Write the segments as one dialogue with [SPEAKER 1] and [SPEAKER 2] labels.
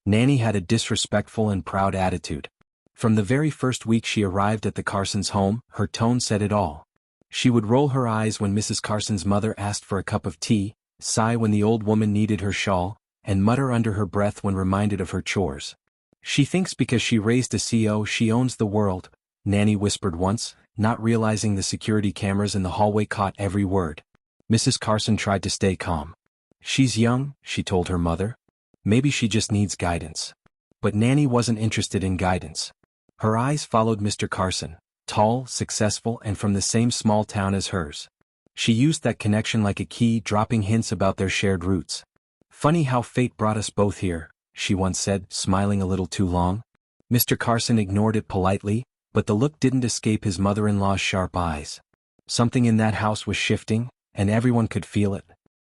[SPEAKER 1] Nanny had a disrespectful and proud attitude. From the very first week she arrived at the Carsons' home, her tone said it all. She would roll her eyes when Mrs. Carson's mother asked for a cup of tea, sigh when the old woman needed her shawl, and mutter under her breath when reminded of her chores. "She thinks because she raised a CO she owns the world," Nanny whispered once, not realizing the security cameras in the hallway caught every word. Mrs. Carson tried to stay calm. "She's young," she told her mother. "Maybe she just needs guidance." But Nanny wasn't interested in guidance. Her eyes followed Mr. Carson, tall, successful, and from the same small town as hers. She used that connection like a key, dropping hints about their shared roots. "Funny how fate brought us both here," she once said, smiling a little too long. Mr. Carson ignored it politely, but the look didn't escape his mother-in-law's sharp eyes. Something in that house was shifting, and everyone could feel it.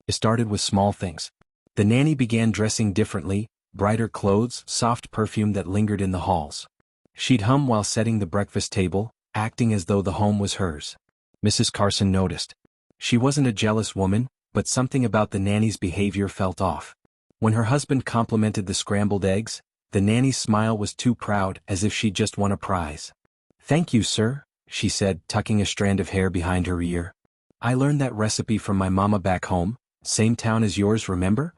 [SPEAKER 1] It started with small things. The nanny began dressing differently, brighter clothes, soft perfume that lingered in the halls. She'd hum while setting the breakfast table, acting as though the home was hers. Mrs. Carson noticed. She wasn't a jealous woman, but something about the nanny's behavior felt off. When her husband complimented the scrambled eggs, the nanny's smile was too proud, as if she'd just won a prize. "Thank you, sir," she said, tucking a strand of hair behind her ear. "I learned that recipe from my mama back home, same town as yours, remember?"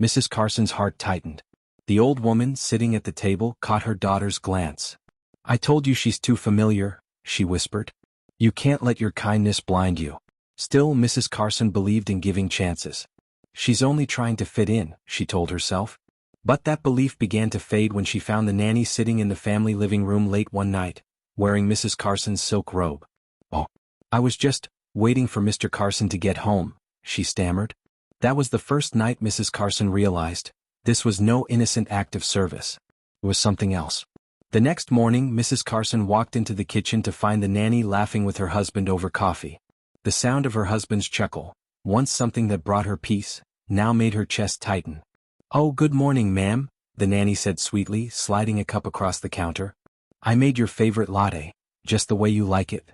[SPEAKER 1] Mrs. Carson's heart tightened. The old woman, sitting at the table, caught her daughter's glance. "I told you she's too familiar," she whispered. "You can't let your kindness blind you." Still, Mrs. Carson believed in giving chances. "She's only trying to fit in," she told herself. But that belief began to fade when she found the nanny sitting in the family living room late one night, wearing Mrs. Carson's silk robe. "Oh, I was just waiting for Mr. Carson to get home," she stammered. That was the first night Mrs. Carson realized this was no innocent act of service. It was something else. The next morning, Mrs. Carson walked into the kitchen to find the nanny laughing with her husband over coffee. The sound of her husband's chuckle, once something that brought her peace, now made her chest tighten. "Oh, good morning, ma'am," the nanny said sweetly, sliding a cup across the counter. "I made your favorite latte, just the way you like it."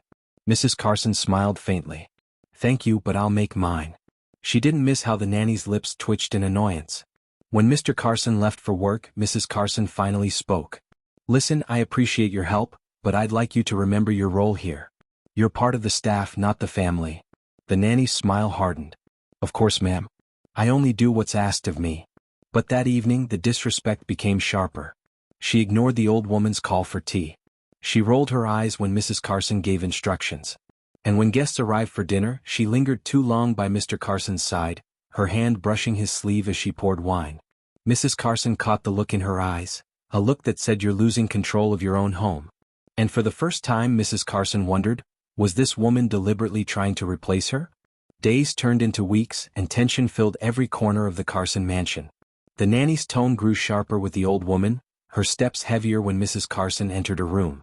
[SPEAKER 1] Mrs. Carson smiled faintly. "Thank you, but I'll make mine." She didn't miss how the nanny's lips twitched in annoyance. When Mr. Carson left for work, Mrs. Carson finally spoke. "Listen, I appreciate your help, but I'd like you to remember your role here. You're part of the staff, not the family." The nanny's smile hardened. "Of course, ma'am. I only do what's asked of me." But that evening the disrespect became sharper. She ignored the old woman's call for tea. She rolled her eyes when Mrs. Carson gave instructions. And when guests arrived for dinner, she lingered too long by Mr. Carson's side, her hand brushing his sleeve as she poured wine. Mrs. Carson caught the look in her eyes, a look that said you're losing control of your own home. And for the first time Mrs. Carson wondered, was this woman deliberately trying to replace her? Days turned into weeks, and tension filled every corner of the Carson mansion. The nanny's tone grew sharper with the old woman, her steps heavier when Mrs. Carson entered her room.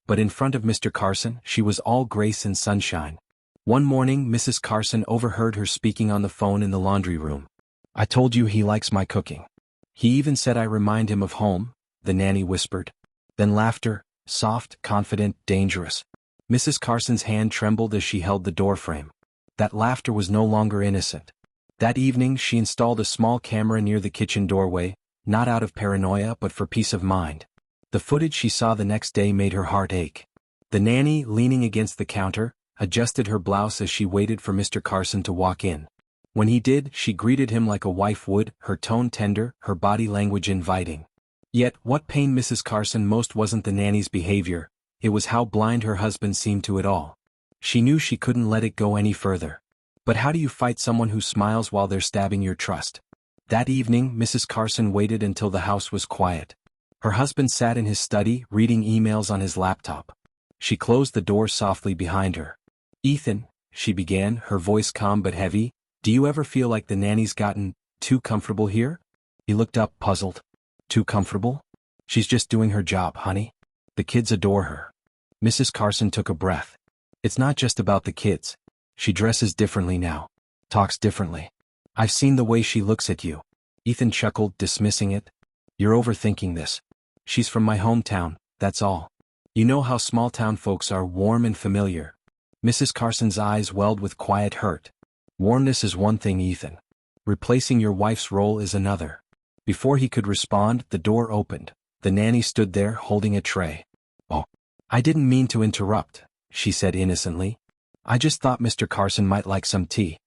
[SPEAKER 1] But in front of Mr. Carson, she was all grace and sunshine. One morning Mrs. Carson overheard her speaking on the phone in the laundry room. "I told you he likes my cooking. He even said I remind him of home," the nanny whispered. Then laughter, soft, confident, dangerous. Mrs. Carson's hand trembled as she held the doorframe. That laughter was no longer innocent. That evening she installed a small camera near the kitchen doorway, not out of paranoia but for peace of mind. The footage she saw the next day made her heart ache. The nanny, leaning against the counter, adjusted her blouse as she waited for Mr. Carson to walk in. When he did, she greeted him like a wife would, her tone tender, her body language inviting. Yet, what pained Mrs. Carson most wasn't the nanny's behavior, it was how blind her husband seemed to it all. She knew she couldn't let it go any further. But how do you fight someone who smiles while they're stabbing your trust? That evening, Mrs. Carson waited until the house was quiet. Her husband sat in his study, reading emails on his laptop. She closed the door softly behind her. "Ethan," she began, her voice calm but heavy, "do you ever feel like the nanny's gotten too comfortable here?" He looked up, puzzled. "Too comfortable? She's just doing her job, honey. The kids adore her." Mrs. Carson took a breath. "It's not just about the kids. She dresses differently now. Talks differently. I've seen the way she looks at you." Ethan chuckled, dismissing it. "You're overthinking this. She's from my hometown, that's all. You know how small-town folks are, warm and familiar." Mrs. Carson's eyes welled with quiet hurt. "Warmness is one thing, Ethan. Replacing your wife's role is another. Before he could respond, the door opened. The nanny stood there holding a tray. "Oh, I didn't mean to interrupt," she said innocently. "I just thought Mr. Carson might like some tea.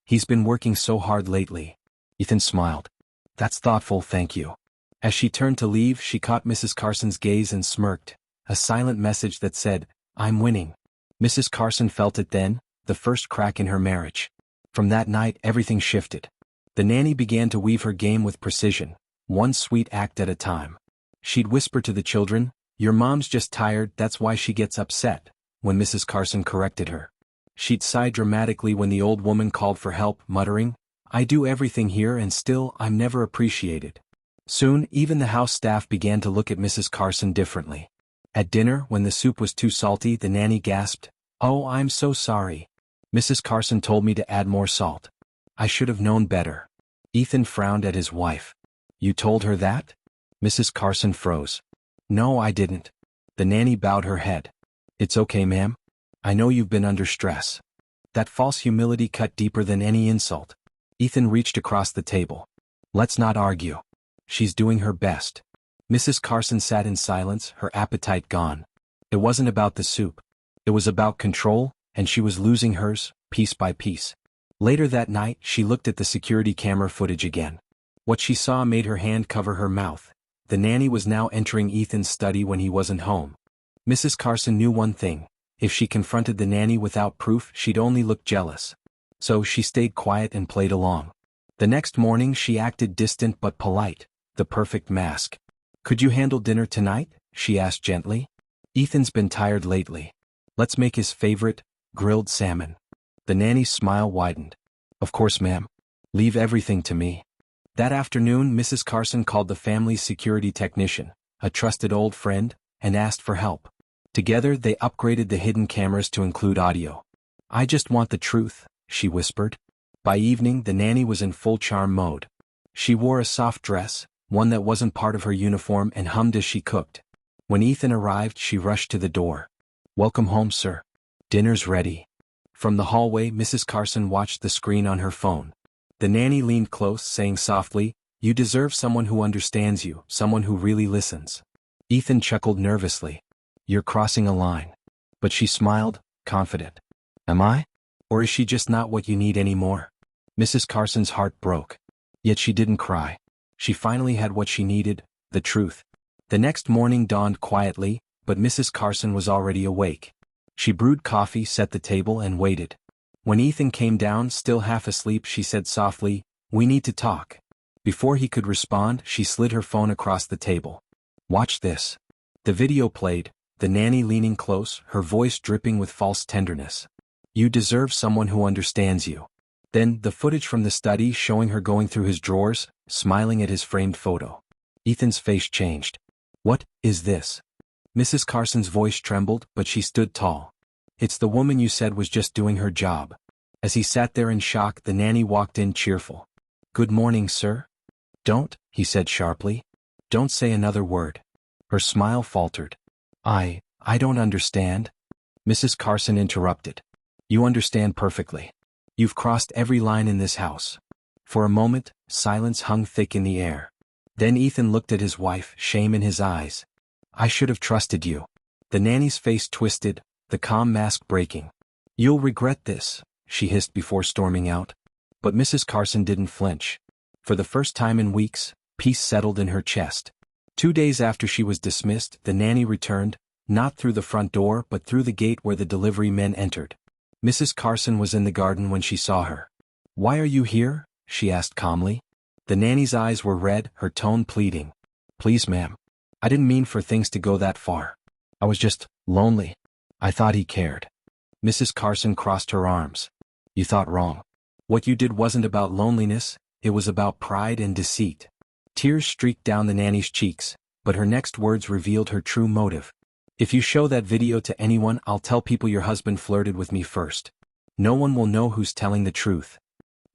[SPEAKER 1] He's been working so hard lately." Ethan smiled. "That's thoughtful, thank you." As she turned to leave, she caught Mrs. Carson's gaze and smirked, a silent message that said, "I'm winning." Mrs. Carson felt it then, the first crack in her marriage. From that night, everything shifted. The nanny began to weave her game with precision, one sweet act at a time. She'd whisper to the children, "Your mom's just tired, that's why she gets upset," when Mrs. Carson corrected her. She'd sigh dramatically when the old woman called for help, muttering, "I do everything here and still I'm never appreciated." Soon, even the house staff began to look at Mrs. Carson differently. At dinner, when the soup was too salty, the nanny gasped, "Oh, I'm so sorry. Mrs. Carson told me to add more salt. I should have known better." Ethan frowned at his wife. "You told her that?" Mrs. Carson froze. "No, I didn't." The nanny bowed her head. "It's okay, ma'am. I know you've been under stress." That false humility cut deeper than any insult. Ethan reached across the table. "Let's not argue. She's doing her best." Mrs. Carson sat in silence, her appetite gone. It wasn't about the soup. It was about control, and she was losing hers, piece by piece. Later that night, she looked at the security camera footage again. What she saw made her hand cover her mouth. The nanny was now entering Ethan's study when he wasn't home. Mrs. Carson knew one thing: if she confronted the nanny without proof, she'd only look jealous. So she stayed quiet and played along. The next morning she acted distant but polite, the perfect mask. "Could you handle dinner tonight?" she asked gently. "Ethan's been tired lately. Let's make his favorite, grilled salmon." The nanny's smile widened. "Of course, ma'am. Leave everything to me." That afternoon, Mrs. Carson called the family's security technician, a trusted old friend, and asked for help. Together, they upgraded the hidden cameras to include audio. "I just want the truth," she whispered. By evening, the nanny was in full charm mode. She wore a soft dress, one that wasn't part of her uniform, and hummed as she cooked. When Ethan arrived, she rushed to the door. "Welcome home, sir. Dinner's ready." From the hallway, Mrs. Carson watched the screen on her phone. The nanny leaned close, saying softly, "You deserve someone who understands you, someone who really listens." Ethan chuckled nervously. "You're crossing a line." But she smiled, confident. "Am I? Or is she just not what you need anymore?" Mrs. Carson's heart broke. Yet she didn't cry. She finally had what she needed, the truth. The next morning dawned quietly, but Mrs. Carson was already awake. She brewed coffee, set the table, and waited. When Ethan came down, still half asleep, she said softly, "We need to talk." Before he could respond, she slid her phone across the table. "Watch this." The video played, the nanny leaning close, her voice dripping with false tenderness. "You deserve someone who understands you." Then, the footage from the study showing her going through his drawers, smiling at his framed photo. Ethan's face changed. "What is this?" Mrs. Carson's voice trembled, but she stood tall. "It's the woman you said was just doing her job." As he sat there in shock, the nanny walked in cheerful. "Good morning, sir." "Don't," he said sharply. "Don't say another word." Her smile faltered. I don't understand." Mrs. Carson interrupted. "You understand perfectly. You've crossed every line in this house." For a moment, silence hung thick in the air. Then Ethan looked at his wife, shame in his eyes. "I should have trusted you." The nanny's face twisted, the calm mask breaking. "You'll regret this," she hissed before storming out. But Mrs. Carson didn't flinch. For the first time in weeks, peace settled in her chest. 2 days after she was dismissed, the nanny returned, not through the front door but through the gate where the delivery men entered. Mrs. Carson was in the garden when she saw her. "Why are you here?" she asked calmly. The nanny's eyes were red, her tone pleading. "Please, ma'am. I didn't mean for things to go that far. I was just lonely. I thought he cared." Mrs. Carson crossed her arms. "You thought wrong. What you did wasn't about loneliness, it was about pride and deceit." Tears streaked down the nanny's cheeks, but her next words revealed her true motive. "If you show that video to anyone, I'll tell people your husband flirted with me first. No one will know who's telling the truth."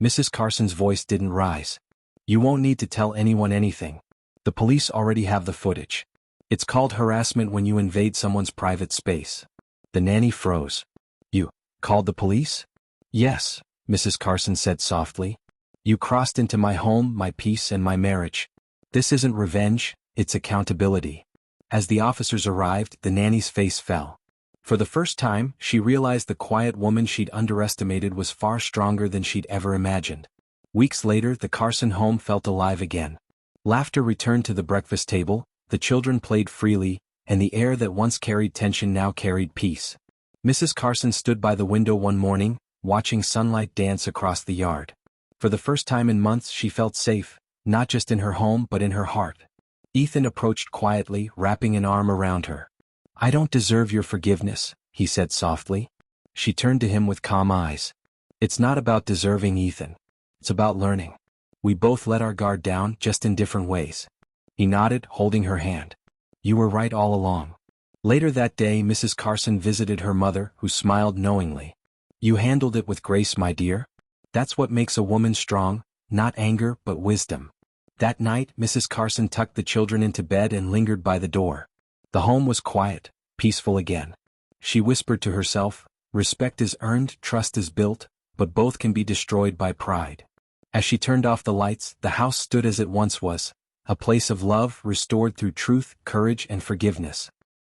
[SPEAKER 1] Mrs. Carson's voice didn't rise. "You won't need to tell anyone anything. The police already have the footage. It's called harassment when you invade someone's private space." The nanny froze. "You called the police?" "Yes," Mrs. Carson said softly. "You crossed into my home, my peace, and my marriage. This isn't revenge, it's accountability. As the officers arrived, the nanny's face fell. For the first time, she realized the quiet woman she'd underestimated was far stronger than she'd ever imagined. Weeks later, the Carson home felt alive again. Laughter returned to the breakfast table, the children played freely, and the air that once carried tension now carried peace. Mrs. Carson stood by the window one morning, watching sunlight dance across the yard. For the first time in months she felt safe, not just in her home but in her heart. Ethan approached quietly, wrapping an arm around her. "I don't deserve your forgiveness," he said softly. She turned to him with calm eyes. "It's not about deserving, Ethan. It's about learning. We both let our guard down, just in different ways." He nodded, holding her hand. "You were right all along." Later that day, Mrs. Carson visited her mother, who smiled knowingly. "You handled it with grace, my dear. That's what makes a woman strong, not anger but wisdom." That night, Mrs. Carson tucked the children into bed and lingered by the door. The home was quiet, peaceful again. She whispered to herself, "Respect is earned, trust is built, but both can be destroyed by pride." As she turned off the lights, the house stood as it once was, a place of love restored through truth, courage, and forgiveness.